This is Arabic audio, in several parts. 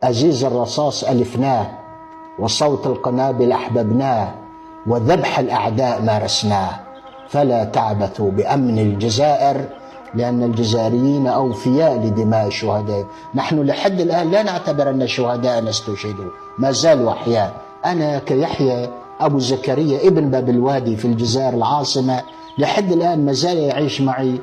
أزيز الرصاص ألفناه، وصوت القنابل أحببناه، وذبح الأعداء مارسناه. فلا تعبثوا بأمن الجزائر، لأن الجزائريين أوفياء لدماء الشهداء. نحن لحد الآن لا نعتبر أن شهداءنا استشهدوا، ما زالوا أحياء. أنا كيحيى أبو زكريا ابن باب الوادي في الجزائر العاصمة، لحد الآن ما زال يعيش معي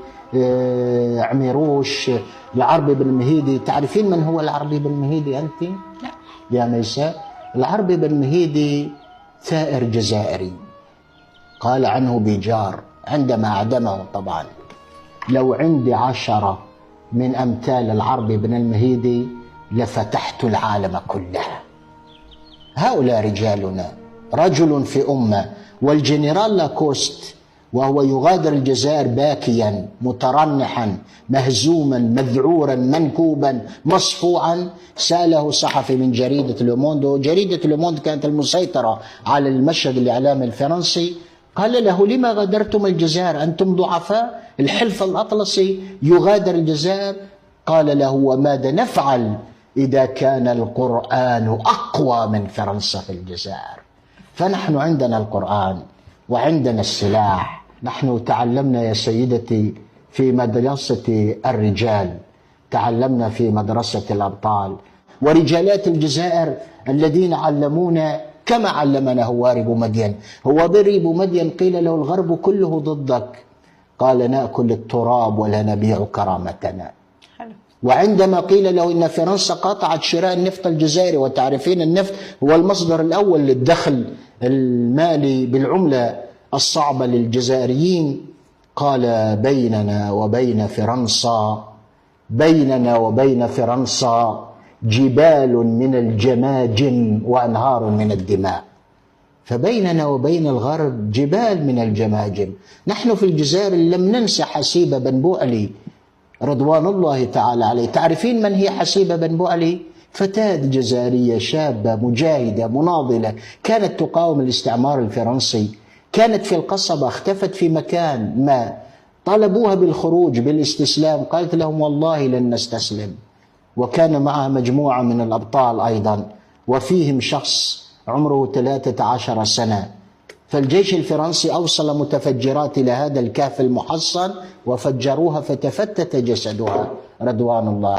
عميروش العربي بن مهيدي. تعرفين من هو العربي بن مهيدي أنت؟ لا يا ميساء. العربي بن مهيدي ثائر جزائري، قال عنه بيجار عندما أعدمه طبعا: لو عندي 10 من أمثال العربي بن المهيدي لفتحت العالم كله. هؤلاء رجالنا، رجل في أمة. والجنرال لاكوست وهو يغادر الجزائر باكيا مترنحا مهزوما مذعورا منكوبا مصفوعا، سأله صحفي من جريدة لوموند، وجريدة لوموند كانت المسيطرة على المشهد الإعلامي الفرنسي، قال له: لما غادرتم الجزائر؟ أنتم ضعفاء؟ الحلف الأطلسي يغادر الجزائر. قال له: وماذا نفعل إذا كان القرآن أقوى من فرنسا في الجزائر؟ فنحن عندنا القرآن وعندنا السلاح. نحن تعلمنا يا سيدتي في مدرسة الرجال، تعلمنا في مدرسة الأبطال، ورجالات الجزائر الذين علمونا كما علمنا هواري بومدين. هواري بومدين قيل له: الغرب كله ضدك، قال: نأكل التراب ولا نبيع كرامتنا. وعندما قيل له إن فرنسا قاطعت شراء النفط الجزائري، وتعرفين النفط هو المصدر الأول للدخل المالي بالعملة الصعبة للجزائريين، قال: بيننا وبين فرنسا جبال من الجماجم وأنهار من الدماء. فبيننا وبين الغرب جبال من الجماجم. نحن في الجزائر لم ننسى حسيبة بن بؤلي رضوان الله تعالى عليه. تعرفين من هي حسيبة بن بؤلي؟ فتاة جزائرية شابة مجاهدة مناضلة، كانت تقاوم الاستعمار الفرنسي، كانت في القصبة، اختفت في مكان ما، طلبوها بالخروج بالاستسلام، قالت لهم: والله لن نستسلم. وكان معها مجموعة من الأبطال أيضا، وفيهم شخص عمره 13 سنة. فالجيش الفرنسي أوصل متفجرات إلى هذا الكهف المحصن وفجروها فتفتت جسدها رضوان الله.